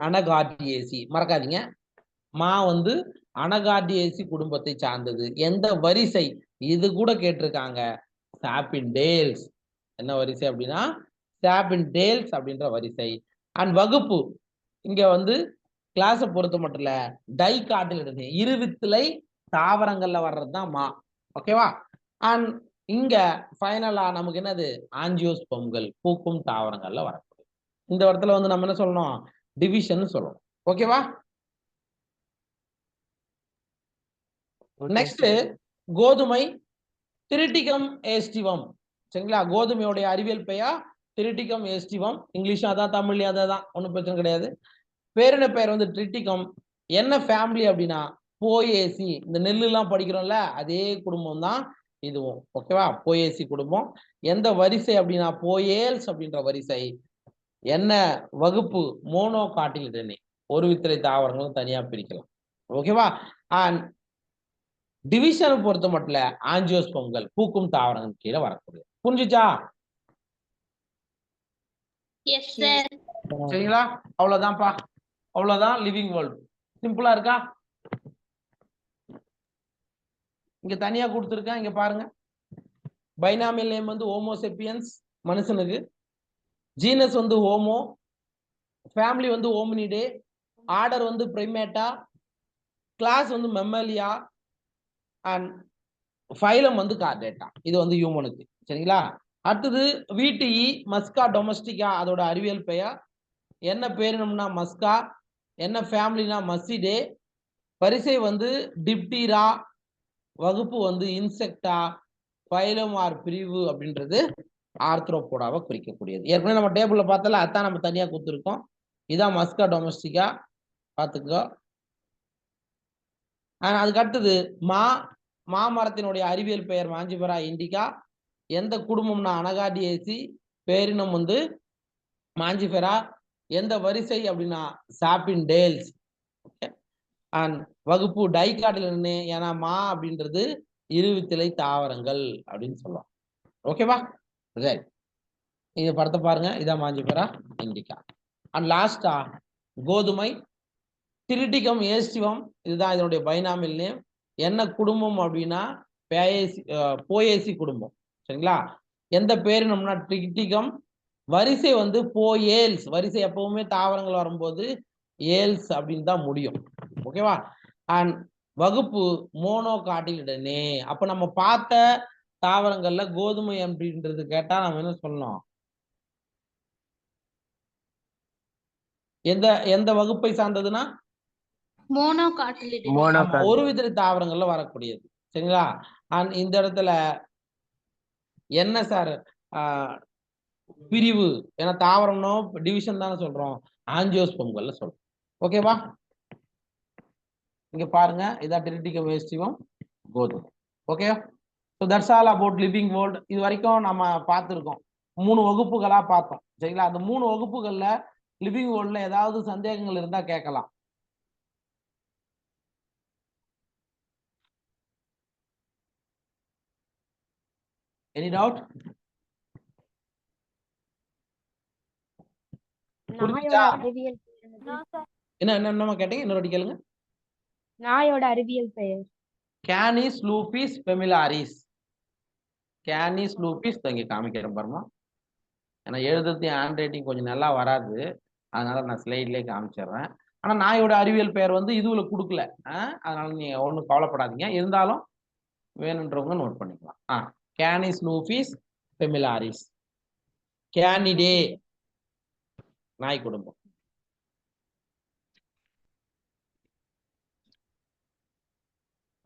அனகார்டியேசி. மறக்காதீங்க, மா வந்து அனகார்டியேசி குடும்பத்தை சார்ந்தது. எந்த வரிசை இது கூட கேட்டிருக்காங்க, சாப்பின்டேல்ஸ். என்ன வரிசை அப்படின்னா சாப்பின்டேல்ஸ் அப்படின்ற வரிசை. அண்ட் வகுப்பு இங்க வந்து கிளாஸை பொறுத்த மட்டும் இல்ல, டைகாட்டில் இருவித்திலை தாவரங்கள்ல வர்றதுதான் மா. ஓகேவா. அண்ட் இங்க ஃபைனலா நமக்கு என்னது ஆஞ்சியோஸ்போம்கள், பூக்கும் தாவரங்கள்ல வரக்கூடிய. இந்த இடத்துல வந்து நம்ம என்ன சொல்லணும், டிவிஷன் சொல்லணும். ஓகேவா. நெக்ஸ்ட் கோதுமை, திரிட்டிகம் ஏஸ்டிவம். சரிங்களா, கோதுமையோடைய அறிவியல் பெயர் திரிட்டிகம் ஏஸ்டிவம். இங்கிலீஷ் அதான், தமிழ்லயும் அதான், ஒன்றும் பிரச்சனை கிடையாது. பேரின பெயர் வந்து ட்ரிட்டிகம். என்ன ஃபேமிலி அப்படின்னா போயேசி. இந்த நெல்லு எல்லாம் படிக்கிறோம்ல, அதே குடும்பம் தான் இதுவும். ஓகேவா, போயேசி குடும்பம். எந்த வரிசை அப்படின்னா போயேல்ஸ் அப்படின்ற வரிசை. என்ன வகுப்பு மோனோ காட்டிலிடனே, ஒரு வித்திரை தாவரங்களும் தனியா பிரிக்கலாம். ஓகேவா. அண்ட் டிவிஷன் பொறுத்த மட்டும் ஆஞ்சியோஸ்போம்கள், பூக்கும் தாவரங்கள் கீழே வரக்கூடிய. புரிஞ்சுச்சா? Yes sir. சரிங்களா, அவ்வளவுதான்ப்பா. அவ்வளவுதான் லிவிங் வேர்ல்டு. சிம்பிளா இருக்கா? இங்க தனியா கொடுத்துருக்கேன், இங்க பாருங்க. பைனாமியல் நேம் வந்து ஹோமோசெப்பியன்ஸ் மனுஷனுக்கு, ஜீனஸ் வந்து ஹோமோ, ஃபேமிலி வந்து ஹோமினிடே, ஆர்டர் வந்து பிரைமேட்டா, கிளாஸ் வந்து மெம்மலியா, அண்ட் ஃபைலம் வந்து கார்டேட்டா. இது வந்து ஹியூமனுக்கு. சரிங்களா. அடுத்தது VTE மஸ்கா டொமஸ்டிகா, அதோட அறிவியல் பெயர். என்ன பேரினம்னா மஸ்கா, என்ன ஃபேமிலினா மஸ்ஸிடே, வரிசை வந்து டிப்டீரா, வகுப்பு வந்து இன்செக்டா, ஃபைலம் ஆர் பிரிவு அப்படின்றது ஆர்த்ரோபோடாவை குறிக்கக்கூடியது. ஏற்கனவே நம்ம டேபிள்ல பார்த்தால அதான் நம்ம தனியா கொடுத்துருக்கோம். இதான் மஸ்கா டொமஸ்டிகா, பார்த்துக்கோ. அதுக்கு அடுத்தது மாமரத்தினுடைய அறிவியல் பெயர் மாஞ்சிபெரா இண்டிகா. எந்த குடும்பம்னா அனகார்டியேசி, பேரினம் வந்து மாஞ்சிபெரா. எந்த வரிசை அப்படின்னா சாப்பின்டேல்ஸ். அண்ட் வகுப்பு டைகாட்டிலிடனே, ஏன்னா மா அப்படின்றது இருவித்திலை தாவரங்கள் அப்படின்னு சொல்லுவோம். ஓகேவா. ரைட். இந்த படத்தை பாருங்க, இதான் மாஞ்சிபெரா இண்டிகா. அண்ட் லாஸ்டா கோதுமை, திரிட்டிகம் ஏஸ்டிவம். இதுதான் இதனுடைய பைனாமியல் நேம். என்ன குடும்பம் அப்படின்னா போயேசி குடும்பம். சரிங்களா. எந்த பேரினம்னா ட்ரிட்டிகம். வரிசை வந்து போயேல்ஸ். வரிசை எப்பவுமே தாவரங்கள் வரும்போது ஏல்ஸ் அப்படின்னு தான் முடியும். ஓகேவா. அண்ட் வகுப்பு மோனோ காட்டிலிடனே. அப்ப நம்ம பார்த்த தாவரங்கள்ல கோதுமை அப்படின்றது கேட்டா நம்ம என்ன சொல்லணும், எந்த எந்த வகுப்பை சார்ந்ததுன்னா மோனோ காட்டிலிடனே. ஒரு வித தாவரங்கள்ல வரக்கூடியது. சரிங்களா. அண்ட் இந்த இடத்துல என்ன சார் பிரிவு, ஏன்னா தாவரம்னோ டிவிஷன் தானே சொல்றோம், ஆஞ்சியோஸ்போம்கள்ல சொல்றோம். ஓகேவா. இங்க பாருங்க இதான் டிரிட்டிகம் வேஸ்டிவம் கோதுமை. Okay, so that's all about living world. இது வரைக்கும் நம்ம பார்த்துருக்கோம், 3 வகுப்புகளா பார்த்தோம். சரிங்களா? அந்த 3 வகுப்புகள்ல லிவிங் வேர்ல்ட்ல ஏதாவது சந்தேகங்கள் இருந்தா கேட்கலாம். Any doubt? புரிஞ்சுச்சா? என்ன என்னமா கேட்டீங்க? இன்னொரு வாட்டி கேளுங்க. நாயோட அறிவியல் பெயர் கேனிஸ் லூபிஸ் ஃபெமிலாரிஸ். கேனிஸ் லூபிஸ் இங்க காமிக்கிறேன் பாருமா. ஏன்னா எழுதுறது ஹேண்ட் ரைட்டிங் கொஞ்சம் நல்லா வராது, அதனால நான் ஸ்லைட்லேயே காமிச்சிடுறேன். ஆனா நாயோட அறிவியல் பெயர் வந்து இதுல கொடுக்கல, அதனால நீங்க ஒன்றும் கவலைப்படாதீங்க. இருந்தாலும் வேணுன்றவங்க நோட் பண்ணிக்கலாம். கேனிஸ் லூபிஸ் ஃபெமிலாரிஸ், கேனிடே நாய் குடும்பம்.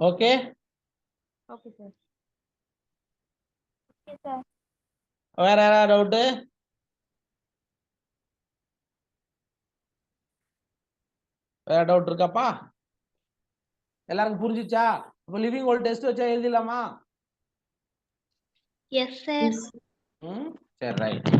Okay, okay sir. வேற யாராவது டவுட்டு? வேற டவுட் இருக்காப்பா? எல்லாருக்கும் புரிஞ்சிச்சா? இப்போ லிவிங் வேர்ல்ட் டெஸ்ட் வச்சா எழுதிடலாமா? Yes sir. சரி, ரைட்.